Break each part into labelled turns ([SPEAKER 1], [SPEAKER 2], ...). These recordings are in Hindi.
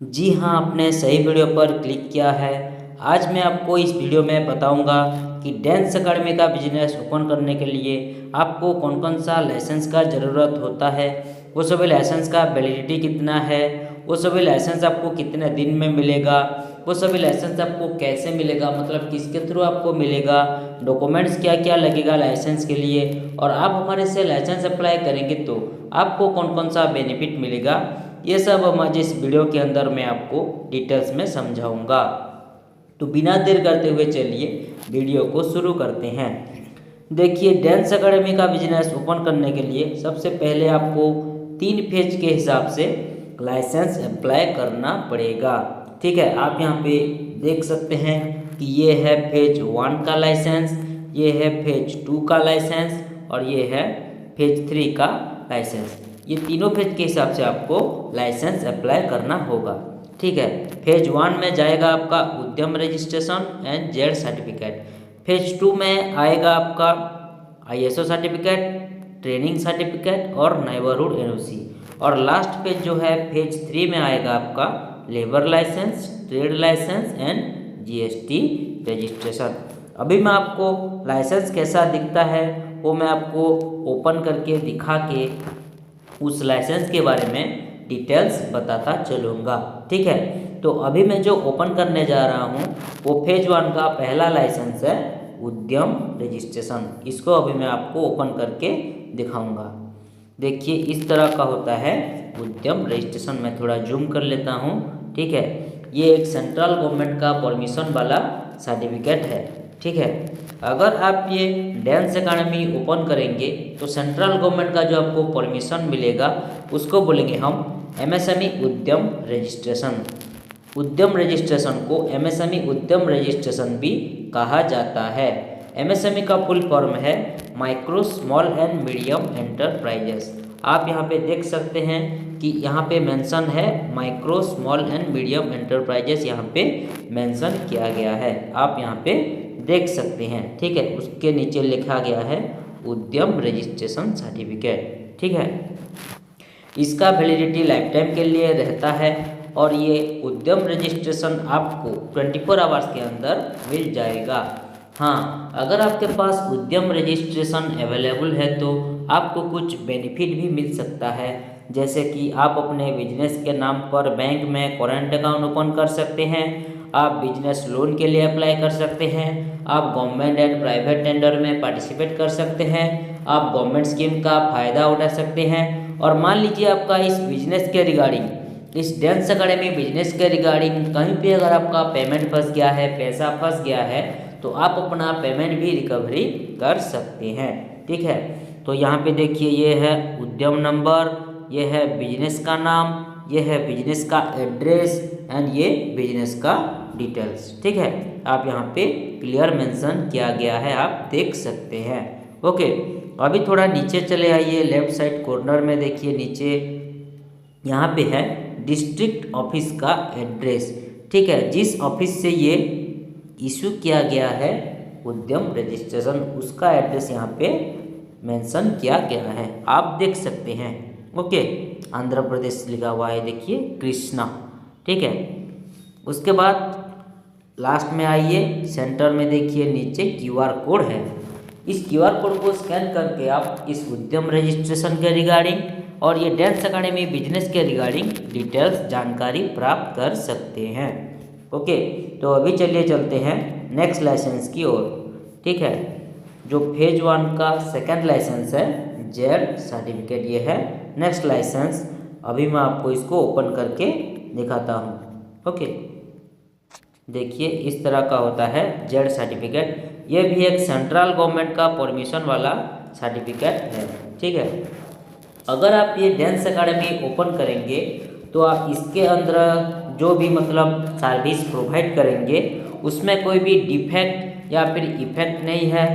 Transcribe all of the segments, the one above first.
[SPEAKER 1] जी हाँ, आपने सही वीडियो पर क्लिक किया है। आज मैं आपको इस वीडियो में बताऊंगा कि डांस अकेडमी का बिजनेस ओपन करने के लिए आपको कौन कौन सा लाइसेंस का ज़रूरत होता है, वो सभी लाइसेंस का वैलिडिटी कितना है, वो सभी लाइसेंस आपको कितने दिन में मिलेगा, वो सभी लाइसेंस आपको कैसे मिलेगा, मतलब किसके थ्रू आपको मिलेगा, डॉक्यूमेंट्स क्या क्या लगेगा लाइसेंस के लिए, और आप हमारे से लाइसेंस अप्लाई करेंगे तो आपको कौन कौन सा बेनिफिट मिलेगा, ये सब हम आज इस वीडियो के अंदर मैं आपको डिटेल्स में समझाऊंगा। तो बिना देर करते हुए चलिए वीडियो को शुरू करते हैं। देखिए, डांस अकेडमी का बिजनेस ओपन करने के लिए सबसे पहले आपको 3 फेज के हिसाब से लाइसेंस अप्लाई करना पड़ेगा। ठीक है, आप यहाँ पे देख सकते हैं कि ये है फेज 1 का लाइसेंस, ये है फेज 2 का लाइसेंस और ये है फेज 3 का लाइसेंस। ये तीनों फेज के हिसाब से आपको लाइसेंस अप्लाई करना होगा। ठीक है, फेज 1 में जाएगा आपका उद्यम registration and ZED certificate. Phase 2 में आएगा आपका ISO सर्टिफिकेट, ट्रेनिंग सर्टिफिकेट और नेबरहुड एनओसी। और लास्ट पेज जो है फेज 3 में आएगा आपका labour licence, trade licence and GST registration. अभी मैं आपको लाइसेंस कैसा दिखता है वो मैं आपको ओपन करके दिखा के उस लाइसेंस के बारे में डिटेल्स बताता चलूँगा। ठीक है, तो अभी मैं जो ओपन करने जा रहा हूँ वो फेज 1 का पहला लाइसेंस है उद्यम रजिस्ट्रेशन। इसको अभी मैं आपको ओपन करके दिखाऊंगा। देखिए, इस तरह का होता है उद्यम रजिस्ट्रेशन। मैं थोड़ा जूम कर लेता हूँ। ठीक है, ये एक सेंट्रल गवर्नमेंट का परमिशन वाला सर्टिफिकेट है। ठीक है, अगर आप ये डांस अकेडमी ओपन करेंगे तो सेंट्रल गवर्नमेंट का जो आपको परमिशन मिलेगा उसको बोलेंगे हम MSME उद्यम रजिस्ट्रेशन। उद्यम रजिस्ट्रेशन को MSME उद्यम रजिस्ट्रेशन भी कहा जाता है। MSME का फुल फॉर्म है micro small and medium enterprises. आप यहाँ पे देख सकते हैं कि यहाँ पे मेंशन है micro small and medium enterprises, यहाँ पे मेंशन किया गया है, आप यहाँ पे देख सकते हैं। ठीक है, उसके नीचे लिखा गया है उद्यम रजिस्ट्रेशन सर्टिफिकेट। ठीक है, इसका वैलिडिटी लाइफ टाइम के लिए रहता है और ये उद्यम रजिस्ट्रेशन आपको 24 आवर्स के अंदर मिल जाएगा। हाँ, अगर आपके पास उद्यम रजिस्ट्रेशन अवेलेबल है तो आपको कुछ बेनिफिट भी मिल सकता है, जैसे कि आप अपने बिजनेस के नाम पर बैंक में करंट अकाउंट ओपन कर सकते हैं, आप बिजनेस लोन के लिए अप्लाई कर सकते हैं, आप गवर्नमेंट एंड प्राइवेट टेंडर में पार्टिसिपेट कर सकते हैं, आप गवर्नमेंट स्कीम का फ़ायदा उठा सकते हैं। और मान लीजिए आपका इस बिजनेस के रिगार्डिंग, इस डांस अकेडमी बिजनेस के रिगार्डिंग कहीं पे अगर आपका पेमेंट फंस गया है, पैसा फंस गया है, तो आप अपना पेमेंट भी रिकवरी कर सकते हैं। ठीक है, तो यहाँ पे देखिए, ये है उद्यम नंबर, ये है बिजनेस का नाम, ये है बिजनेस का एड्रेस एंड ये बिजनेस का डिटेल्स। ठीक है, आप यहाँ पे क्लियर मेंशन किया गया है, आप देख सकते हैं। ओके, अभी थोड़ा नीचे चले आइए, लेफ्ट साइड कॉर्नर में देखिए नीचे यहाँ पे है डिस्ट्रिक्ट ऑफिस का एड्रेस। ठीक है, जिस ऑफिस से ये इशू किया गया है उद्यम रजिस्ट्रेशन, उसका एड्रेस यहाँ पे मेंशन किया गया है, आप देख सकते हैं। ओके, आंध्र प्रदेश लिखा हुआ है, देखिए कृष्णा। ठीक है, उसके बाद लास्ट में आइए, सेंटर में देखिए नीचे QR कोड है। इस QR कोड को स्कैन करके आप इस उद्यम रजिस्ट्रेशन के रिगार्डिंग और ये डांस अकेडमी बिजनेस के रिगार्डिंग डिटेल्स जानकारी प्राप्त कर सकते हैं। ओके, तो अभी चलिए चलते हैं नेक्स्ट लाइसेंस की ओर। ठीक है, जो फेज 1 का सेकंड लाइसेंस है जेड सर्टिफिकेट, ये है नेक्स्ट लाइसेंस। अभी मैं आपको इसको ओपन करके दिखाता हूँ। ओके, देखिए, इस तरह का होता है जेड सर्टिफिकेट। ये भी एक सेंट्रल गवर्नमेंट का परमिशन वाला सर्टिफिकेट है। ठीक है, अगर आप ये डांस अकेडमी ओपन करेंगे तो आप इसके अंदर जो भी मतलब सर्विस प्रोवाइड करेंगे उसमें कोई भी डिफेक्ट या फिर इफेक्ट नहीं है,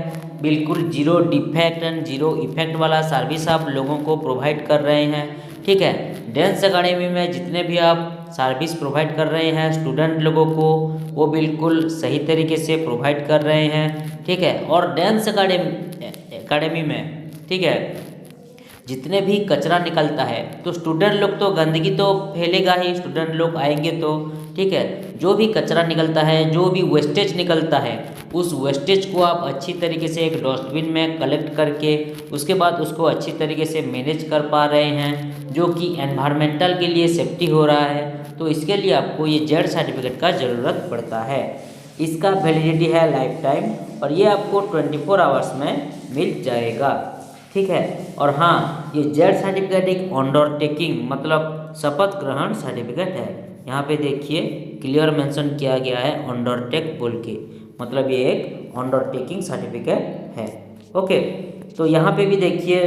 [SPEAKER 1] बिल्कुल zero defect and zero effect वाला सर्विस आप लोगों को प्रोवाइड कर रहे हैं। ठीक है, डांस अकेडमी में जितने भी आप सर्विस प्रोवाइड कर रहे हैं स्टूडेंट लोगों को, वो बिल्कुल सही तरीके से प्रोवाइड कर रहे हैं। ठीक है, और डांस अकेडमी में, ठीक है, जितने भी कचरा निकलता है तो स्टूडेंट लोग तो गंदगी तो फैलेगा ही, स्टूडेंट लोग आएंगे तो ठीक है। जो भी कचरा निकलता है, जो भी वेस्टेज निकलता है, उस वेस्टेज को आप अच्छी तरीके से एक डस्टबिन में कलेक्ट करके उसके बाद उसको अच्छी तरीके से मैनेज कर पा रहे हैं, जो कि एनवायरमेंटल के लिए सेफ्टी हो रहा है। तो इसके लिए आपको ये जेड सर्टिफिकेट का ज़रूरत पड़ता है। इसका वैलिडिटी है लाइफ टाइम और ये आपको 24 आवर्स में मिल जाएगा, ठीक है। और हाँ, ये जेड सर्टिफिकेट एक अंडरटेकिंग मतलब शपथ ग्रहण सर्टिफिकेट है। यहाँ पे देखिए क्लियर मेंशन किया गया है अंडरटेक बोल के, मतलब ये एक अंडरटेकिंग सर्टिफिकेट है। ओके, तो यहाँ पे भी देखिए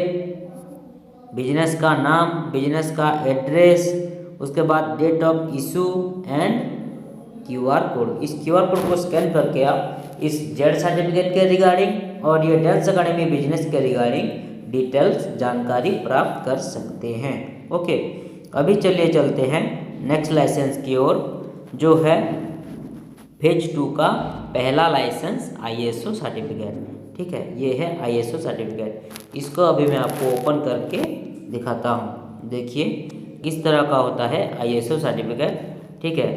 [SPEAKER 1] बिजनेस का नाम, बिजनेस का एड्रेस, उसके बाद date of issue and QR code. इस QR कोड को स्कैन करके आप इस जेड सर्टिफिकेट के रिगार्डिंग और ये डांस अकेडमी बिजनेस के रिगार्डिंग डिटेल्स जानकारी प्राप्त कर सकते हैं। ओके, अभी चलिए चलते हैं नेक्स्ट लाइसेंस की ओर, जो है फेज 2 का पहला लाइसेंस ISO सर्टिफिकेट, ठीक है। ये है ISO सर्टिफिकेट। इसको अभी मैं आपको ओपन करके दिखाता हूँ। देखिए इस तरह का होता है ISO सर्टिफिकेट, ठीक है।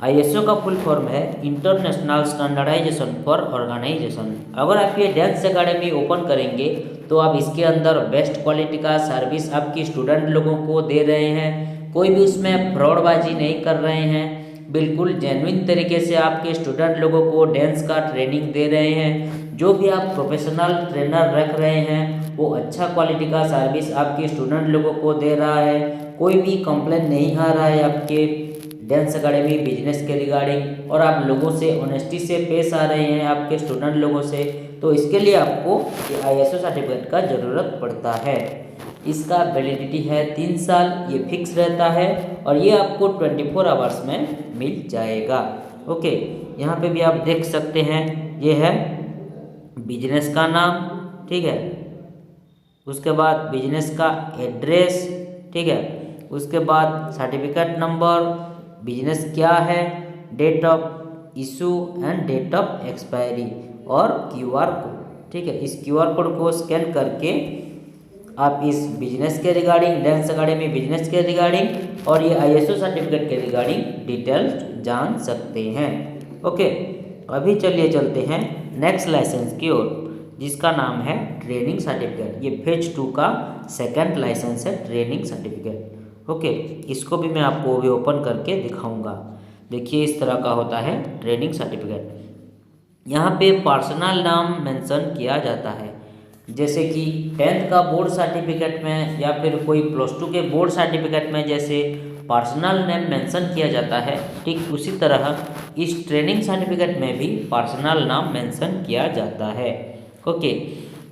[SPEAKER 1] ISO का फुल फॉर्म है इंटरनेशनल स्टैंडर्डाइजेशन फॉर ऑर्गेनाइजेशन। अगर आप ये डांस अकेडमी ओपन करेंगे तो आप इसके अंदर बेस्ट क्वालिटी का सर्विस आपकी स्टूडेंट लोगों को दे रहे हैं। कोई भी उसमें फ्रॉडबाजी नहीं कर रहे हैं, बिल्कुल जेन्युइन तरीके से आपके स्टूडेंट लोगों को डांस का ट्रेनिंग दे रहे हैं। जो भी आप प्रोफेशनल ट्रेनर रख रहे हैं वो अच्छा क्वालिटी का सर्विस आपके स्टूडेंट लोगों को दे रहा है। कोई भी कंप्लेन नहीं आ रहा है आपके डांस अकेडमी बिजनेस के रिगार्डिंग, और आप लोगों से ऑनेस्टी से पेश आ रहे हैं आपके स्टूडेंट लोगों से। तो इसके लिए आपको ये ISO सर्टिफिकेट का ज़रूरत पड़ता है। इसका वैलिडिटी है 3 साल, ये फिक्स रहता है और ये आपको 24 आवर्स में मिल जाएगा। ओके, यहाँ पे भी आप देख सकते हैं, ये है बिजनेस का नाम, ठीक है। उसके बाद बिजनेस का एड्रेस, ठीक है। उसके बाद सर्टिफिकेट नंबर, बिजनेस क्या है, date of issue and date of expiry और QR कोड, ठीक है। इस QR कोड को स्कैन करके आप इस बिजनेस के रिगार्डिंग, डांस अकेडमी बिजनेस के रिगार्डिंग और ये ISO सर्टिफिकेट के रिगार्डिंग डिटेल्स जान सकते हैं। ओके, अभी चलिए चलते हैं नेक्स्ट लाइसेंस की ओर, जिसका नाम है ट्रेनिंग सर्टिफिकेट। ये फेज 2 का सेकंड लाइसेंस है, ट्रेनिंग सर्टिफिकेट। ओके, इसको भी मैं आपको अभी ओपन करके दिखाऊंगा। देखिए इस तरह का होता है ट्रेनिंग सर्टिफिकेट। यहाँ पे पर्सनल नाम मेंशन किया जाता है, जैसे कि 10th का बोर्ड सर्टिफिकेट में या फिर कोई +2 के बोर्ड सर्टिफिकेट में जैसे पर्सनल नेम मेंशन किया जाता है, ठीक उसी तरह इस ट्रेनिंग सर्टिफिकेट में भी पर्सनल नाम मेंशन किया जाता है। ओके,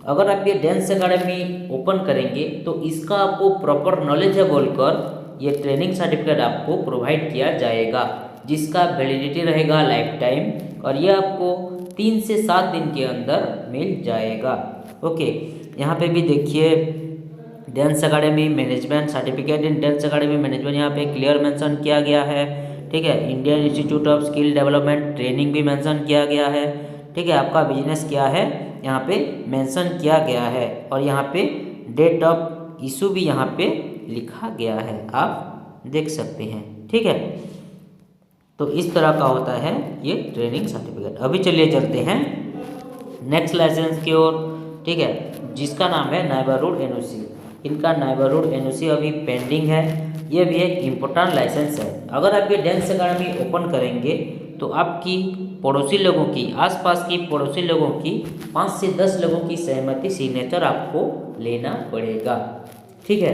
[SPEAKER 1] अगर आप ये डांस अकेडमी ओपन करेंगे तो इसका आपको प्रॉपर नॉलेज है बोलकर ये ट्रेनिंग सर्टिफिकेट आपको प्रोवाइड किया जाएगा, जिसका वैलिडिटी रहेगा लाइफ टाइम और ये आपको 3 से 7 दिन के अंदर मिल जाएगा। ओके, यहाँ पे भी देखिए dance academy management certificate in dance academy management, यहाँ पे क्लियर मेंशन किया गया है, ठीक है। Indian institute of skill development training भी मेंशन किया गया है, ठीक है। आपका बिजनेस क्या है यहाँ पे मेंशन किया गया है और यहाँ पे डेट ऑफ इशू भी यहाँ पे लिखा गया है, आप देख सकते हैं, ठीक है। तो इस तरह का होता है ये ट्रेनिंग सर्टिफिकेट। अभी चलिए चलते हैं नेक्स्ट लाइसेंस की ओर, ठीक है, जिसका नाम है नेबरहुड NOC। इनका नेबरहुड NOC अभी पेंडिंग है। ये भी एक इम्पोर्टेंट लाइसेंस है। अगर आप ये डांस अकेडमी ओपन करेंगे तो आपकी पड़ोसी लोगों की, आसपास की पड़ोसी लोगों की 5 से 10 लोगों की सहमति सिग्नेचर आपको लेना पड़ेगा, ठीक है।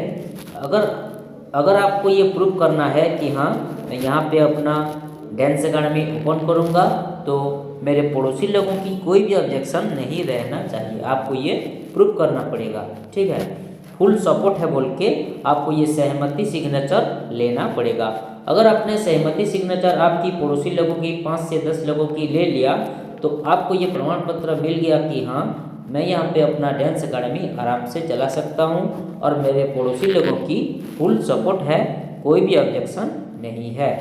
[SPEAKER 1] अगर आपको ये प्रूव करना है कि हाँ मैं यहाँ पे अपना डांस अकेडमी ओपन करूँगा तो मेरे पड़ोसी लोगों की कोई भी ऑब्जेक्शन नहीं रहना चाहिए, आपको ये प्रूव करना पड़ेगा, ठीक है। फुल सपोर्ट है बोल के आपको ये सहमति सिग्नेचर लेना पड़ेगा। अगर आपने सहमति सिग्नेचर आपकी पड़ोसी लोगों की 5 से 10 लोगों की ले लिया तो आपको ये प्रमाण पत्र मिल गया कि हाँ मैं यहाँ पे अपना डांस अकेडमी आराम से चला सकता हूँ और मेरे पड़ोसी लोगों की फुल सपोर्ट है, कोई भी ऑब्जेक्शन नहीं है।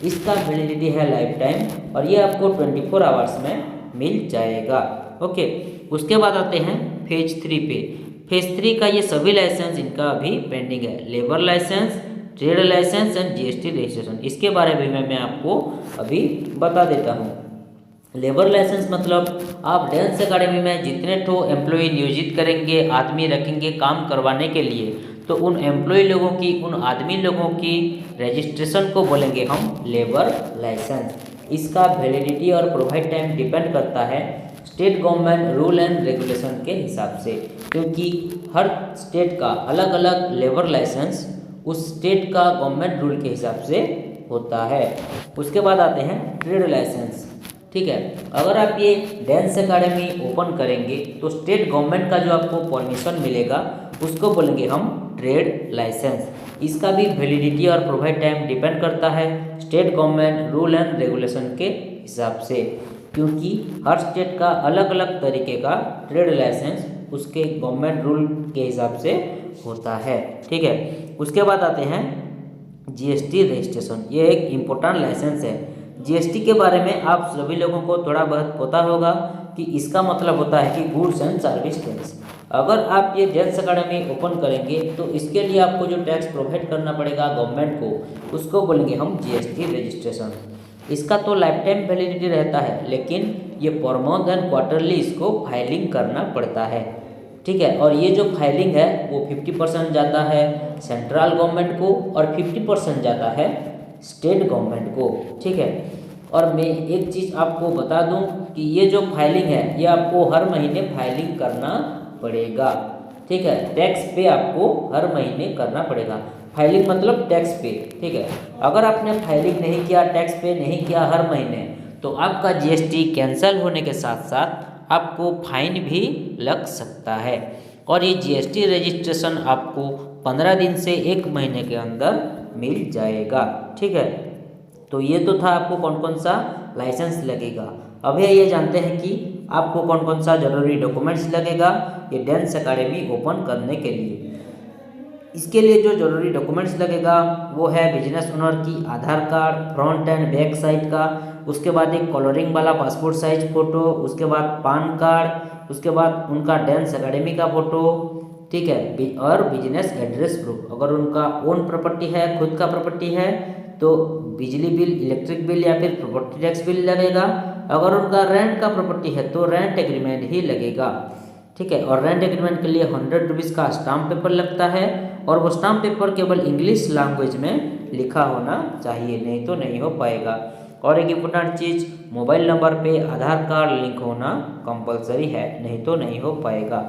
[SPEAKER 1] इसका वैलिडिटी है लाइफ टाइम और ये आपको 24 आवर्स में मिल जाएगा। ओके, उसके बाद आते हैं फेज 3 पे। फेज 3 का ये सभी लाइसेंस इनका अभी पेंडिंग है, labour licence, trade licence and GST registration. इसके बारे में मैं आपको अभी बता देता हूँ। लेबर लाइसेंस मतलब आप डांस अकेडमी में जितने ठो एम्प्लॉय नियोजित करेंगे, आदमी रखेंगे काम करवाने के लिए, तो उन एम्प्लॉय लोगों की, उन आदमी लोगों की रजिस्ट्रेशन को बोलेंगे हम लेबर लाइसेंस। इसका वैलिडिटी और प्रोवाइड टाइम डिपेंड करता है state government rule and regulation के हिसाब से, क्योंकि हर स्टेट का अलग अलग लेबर लाइसेंस उस स्टेट का गवर्नमेंट रूल के हिसाब से होता है। उसके बाद आते हैं ट्रेड लाइसेंस। ठीक है, अगर आप ये डांस अकेडमी ओपन करेंगे तो स्टेट गवर्नमेंट का जो आपको परमिशन मिलेगा उसको बोलेंगे हम ट्रेड लाइसेंस। इसका भी वैलिडिटी और प्रोवाइड टाइम डिपेंड करता है state government rule and regulation के हिसाब से, क्योंकि हर स्टेट का अलग अलग तरीके का ट्रेड लाइसेंस उसके गवर्नमेंट रूल के हिसाब से होता है। ठीक है, उसके बाद आते हैं जीएसटी रजिस्ट्रेशन। ये एक इम्पोर्टेंट लाइसेंस है। जीएसटी के बारे में आप सभी लोगों को थोड़ा बहुत पता होगा कि इसका मतलब होता है कि गुड्स एंड सर्विस टैक्स। अगर आप ये डांस अकेडमी ओपन करेंगे तो इसके लिए आपको जो टैक्स प्रोवाइड करना पड़ेगा गवर्नमेंट को, उसको बोलेंगे हम जीएसटी रजिस्ट्रेशन। इसका तो लाइफ टाइम वैलिडिटी रहता है, लेकिन ये पर मंथ एंड क्वार्टरली इसको फाइलिंग करना पड़ता है। ठीक है, और ये जो फाइलिंग है वो 50% जाता है सेंट्रल गवर्नमेंट को और 50% जाता है स्टेट गवर्नमेंट को। ठीक है, और मैं एक चीज़ आपको बता दूं कि ये जो फाइलिंग है ये आपको हर महीने फाइलिंग करना पड़ेगा। ठीक है, टैक्स पे आपको हर महीने करना पड़ेगा। फाइलिंग मतलब टैक्स पे। ठीक है, अगर आपने फाइलिंग नहीं किया, टैक्स पे नहीं किया हर महीने, तो आपका जीएसटी कैंसिल होने के साथ साथ आपको फाइन भी लग सकता है। और ये जीएसटी रजिस्ट्रेशन आपको 15 दिन से 1 महीने के अंदर मिल जाएगा। ठीक है, तो ये तो था आपको कौन कौन सा लाइसेंस लगेगा। अभी ये जानते हैं कि आपको कौन कौन सा जरूरी डॉक्यूमेंट्स लगेगा ये डांस अकेडमी ओपन करने के लिए। इसके लिए जो जरूरी डॉक्यूमेंट्स लगेगा वो है बिजनेस ओनर की Aadhaar card front and back side का, उसके बाद एक कलरिंग वाला पासपोर्ट साइज फ़ोटो, उसके बाद पान कार्ड, उसके बाद उनका डांस अकेडमी का फ़ोटो। ठीक है, और बिजनेस एड्रेस प्रूफ। अगर उनका ओन प्रॉपर्टी है, खुद का प्रॉपर्टी है, तो बिजली बिल, इलेक्ट्रिक बिल या फिर प्रॉपर्टी टैक्स बिल लगेगा। अगर उनका रेंट का प्रॉपर्टी है तो रेंट एग्रीमेंट ही लगेगा। ठीक है, और रेंट एग्रीमेंट के लिए 100 रुपीज़ का स्टाम्प पेपर लगता है, और वो स्टाम्प पेपर केवल इंग्लिश लैंग्वेज में लिखा होना चाहिए, नहीं तो नहीं हो पाएगा। और एक इम्पोर्टेंट चीज़, मोबाइल नंबर पे आधार कार्ड लिंक होना कंपलसरी है, नहीं तो नहीं हो पाएगा।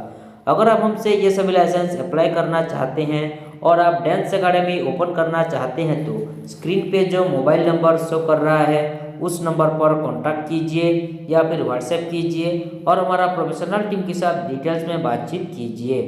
[SPEAKER 1] अगर आप हमसे ये सभी लाइसेंस अप्लाई करना चाहते हैं और आप डांस अकेडमी ओपन करना चाहते हैं तो स्क्रीन पे जो मोबाइल नंबर शो कर रहा है उस नंबर पर कांटेक्ट कीजिए या फिर व्हाट्सएप कीजिए और हमारा प्रोफेशनल टीम के साथ डिटेल्स में बातचीत कीजिए।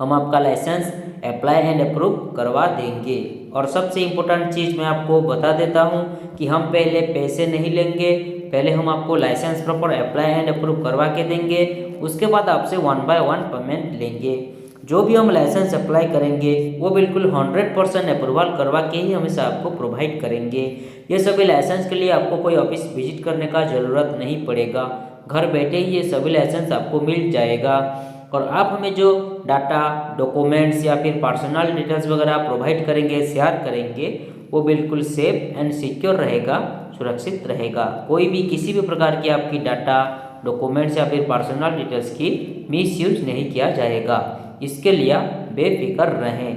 [SPEAKER 1] हम आपका लाइसेंस अप्लाई एंड अप्रूव करवा देंगे। और सबसे इम्पोर्टेंट चीज़ मैं आपको बता देता हूँ कि हम पहले पैसे नहीं लेंगे, पहले हम आपको licence proper apply and approve करवा के देंगे, उसके बाद आपसे 1 बाय 1 पेमेंट लेंगे। जो भी हम लाइसेंस अप्लाई करेंगे वो बिल्कुल 100% अप्रूवल करवा के ही हमेशा आपको प्रोवाइड करेंगे। ये सभी लाइसेंस के लिए आपको कोई ऑफिस विजिट करने का ज़रूरत नहीं पड़ेगा, घर बैठे ही ये सभी लाइसेंस आपको मिल जाएगा। और आप हमें जो डाटा, डॉक्यूमेंट्स या फिर पर्सनल डिटेल्स वगैरह प्रोवाइड करेंगे, शेयर करेंगे, वो बिल्कुल सेफ एंड सिक्योर रहेगा, सुरक्षित रहेगा। कोई भी किसी भी प्रकार की आपकी डाटा, डॉक्यूमेंट्स या फिर पर्सनल डिटेल्स की मिसयूज नहीं किया जाएगा। इसके लिए बेफिक्र रहें।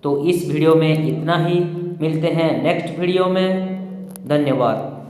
[SPEAKER 1] तो इस वीडियो में इतना ही, मिलते हैं नेक्स्ट वीडियो में। धन्यवाद।